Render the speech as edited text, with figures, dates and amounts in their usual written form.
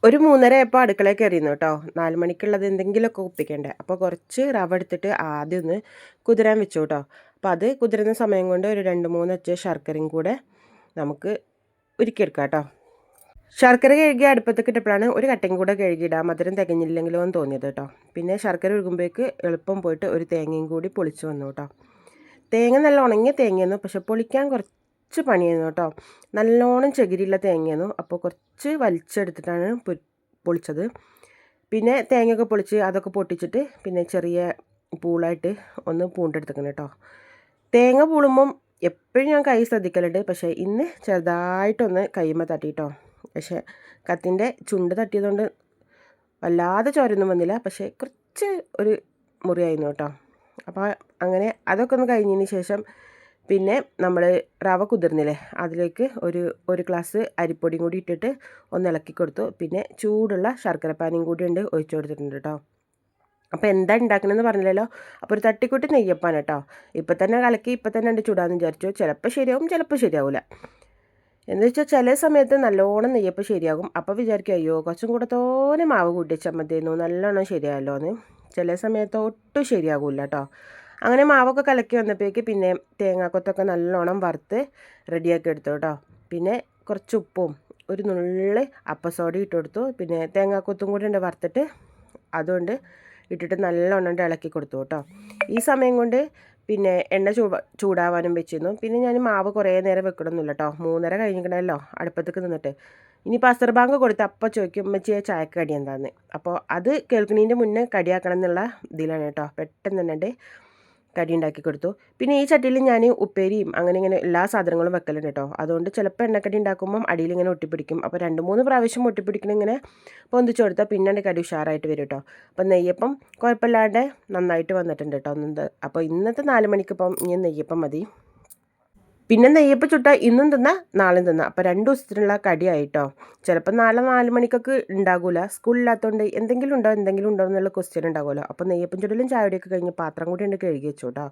ഒരു 3:30 ആയപ്പോൾ അടുക്കളയിൽ കയറിയിരുന്നു കേട്ടോ. 4 മണിക്കുള്ളത് എന്തെങ്കിലുമൊക്കെ ഒപ്പിക്കണ്ടേ. അപ്പോൾ കുറച്ച് റവ എടുത്തിട്ട് ആദ്യം ഒന്ന് കുതിരാൻ വെച്ചു കേട്ടോ. അപ്പോൾ അത് കുതിരുന്ന സമയം കൊണ്ട് ഒരു 2, 3 അച്ച് ശർക്കരയും കൂടെ നമുക്ക് ഉരുക്കിയെടുക്കാം കേട്ടോ. ശർക്കര കഴുകി അടുപ്പത്തേക്ക് ഇട്ടപ്പോഴാണ് ഒരു കട്ടയും കൂടെ കഴുകിയിടാം മധുരം തികഞ്ഞില്ലെങ്കിലോ എന്ന് തോന്നിയത് കേട്ടോ. പിന്നെ ശർക്കര ഉരുകുമ്പോഴേക്ക് എളുപ്പം പോയിട്ട് ഒരു തേങ്ങയും കൂടി പൊളിച്ച് വന്നു കേട്ടോ. തേങ്ങ നല്ല ഉണങ്ങിയ തേങ്ങയായിരുന്നു, പക്ഷെ പൊളിക്കാൻ കുറച്ച് പണിയായിരുന്നു കേട്ടോ. നല്ലോണം ചകിരിയുള്ള തേങ്ങയായിരുന്നു, അപ്പോൾ കുറച്ച് വലിച്ചെടുത്തിട്ടാണ് പൊളിച്ചത്. പിന്നെ തേങ്ങയൊക്കെ പൊളിച്ച് അതൊക്കെ പൊട്ടിച്ചിട്ട് പിന്നെ ചെറിയ പൂളായിട്ട് ഒന്ന് പൂണ്ടെടുത്തേക്കണം കേട്ടോ. തേങ്ങ പൂളുമ്പം എപ്പോഴും ഞാൻ കൈ ശ്രദ്ധിക്കലുണ്ട്, പക്ഷേ ഇന്ന് ചെറുതായിട്ടൊന്ന് കൈമ തട്ടിട്ടോ. പക്ഷേ കത്തിൻ്റെ ചുണ്ട് തട്ടിയതുകൊണ്ട് വല്ലാതെ ചോരൊന്നും വന്നില്ല, പക്ഷേ കുറച്ച് ഒരു മുറിയായിരുന്നു കേട്ടോ. അപ്പോൾ അങ്ങനെ അതൊക്കെ ഒന്ന് കഴിഞ്ഞതിന് ശേഷം പിന്നെ നമ്മൾ റവ കുതിർന്നില്ലേ, അതിലേക്ക് ഒരു ഗ്ലാസ് അരിപ്പൊടിയും കൂടി ഇട്ടിട്ട് ഒന്ന് ഇളക്കി കൊടുത്തു. പിന്നെ ചൂടുള്ള ശർക്കരപ്പാനിയും കൂടി ഉണ്ട് ഒഴിച്ചു കൊടുത്തിട്ടുണ്ട് കേട്ടോ. അപ്പോൾ എന്താ ഉണ്ടാക്കണമെന്ന് പറഞ്ഞില്ലല്ലോ. അപ്പോൾ ഒരു തട്ടിക്കൂട്ടി നെയ്യപ്പാൻ കേട്ടോ. ഇപ്പം തന്നെ കലക്കി ഇപ്പം തന്നെ ഉണ്ട് ചൂടാന്ന് വിചാരിച്ചു. ചിലപ്പോൾ ശരിയാവും, ചിലപ്പോൾ ശരിയാവില്ല. എന്ന് വെച്ചാൽ ചില സമയത്ത് നല്ലോണം നെയ്യപ്പം ശരിയാകും. അപ്പോൾ വിചാരിക്കും അയ്യോ കുറച്ചും കൂടെ തോനെ മാവ് കൂട്ടിച്ചാൽ മതിയായിരുന്നു, നല്ലോണം ശരിയായല്ലോ എന്ന്. ചില സമയത്ത് ഒട്ടും ശരിയാകില്ല കേട്ടോ. അങ്ങനെ മാവൊക്കെ കലക്കി വന്നപ്പോഴേക്ക് പിന്നെ തേങ്ങാക്കൊത്തൊക്കെ നല്ലോണം വറുത്ത് റെഡിയാക്കി എടുത്തു കേട്ടോ. പിന്നെ കുറച്ച് ഉപ്പും ഒരു നുള്ളി അപ്പസോഡയും ഇട്ട് കൊടുത്തു. പിന്നെ തേങ്ങാക്കൊത്തും കൂടി ഉണ്ട് വറുത്തിട്ട്, അതുകൊണ്ട് ഇട്ടിട്ട് നല്ലോണം ഇളക്കി കൊടുത്തു കേട്ടോ. ഈ സമയം കൊണ്ട് പിന്നെ എണ്ണ ചൂടാവാനും വെച്ചിരുന്നു. പിന്നെ ഞാൻ മാവ് കുറേ നേരം വെക്കണമെന്നില്ല കേട്ടോ. 3:30 കഴിഞ്ഞിട്ടുണ്ടല്ലോ അടുപ്പത്തേക്ക് നിന്നിട്ട്. ഇനിയിപ്പോൾ അസർ ബാങ്ക് കൊടുത്ത് അപ്പം ചോദിക്കും ഉമ്മച്ചിയെ ചായക്ക് കടി എന്താന്ന്. അപ്പോൾ അത് കേൾക്കുന്നതിൻ്റെ മുന്നേ കടിയാക്കണം എന്നുള്ള ഇതിലാണ് കേട്ടോ. പെട്ടെന്ന് തന്നെ കടി ഉണ്ടാക്കി കൊടുത്തു. പിന്നെ ഈ ചട്ടിയിൽ ഞാൻ ഉപ്പേരിയും അങ്ങനെ ഇങ്ങനെ എല്ലാ സാധനങ്ങളും വെക്കലുണ്ട് കേട്ടോ. അതുകൊണ്ട് ചിലപ്പോൾ എണ്ണക്കടി ഉണ്ടാക്കുമ്പം അടിയിൽ ഇങ്ങനെ ഒട്ടിപ്പിടിക്കും. അപ്പോൾ 2-3 പ്രാവശ്യം ഒട്ടിപ്പിടിക്കണം ഇങ്ങനെ പൊന്തിച്ച് കൊടുത്താൽ പിന്നെ കടി ഉഷാറായിട്ട് വരും കേട്ടോ. അപ്പോൾ നെയ്യപ്പം കുഴപ്പമില്ലാണ്ട് നന്നായിട്ട് വന്നിട്ടുണ്ട് കേട്ടോ. അപ്പോൾ ഇന്നത്തെ 4 മണിക്കിപ്പം ഇനി നെയ്യപ്പം മതി. പിന്നെ നെയ്യപ്പം ചുട്ടാൽ ഇന്നും തിന്നാം നാളെയും തിന്നാം. അപ്പോൾ 2 ദിവസത്തിനുള്ള കടിയായിട്ടോ. ചിലപ്പോൾ നാളെ 4 മണിക്കൊക്കെ ഉണ്ടാകില്ല, സ്കൂളില്ലാത്തതുകൊണ്ട് എന്തെങ്കിലും ഉണ്ടോ എന്നുള്ള ക്വസ്റ്റ്യൻ ഉണ്ടാകുമല്ലോ. അപ്പോൾ നെയ്യപ്പം ചുടലും ചായയുടെയൊക്കെ കഴിഞ്ഞ് പാത്രം കൂടി ഉണ്ട് കഴുകി വെച്ചു കേട്ടോ.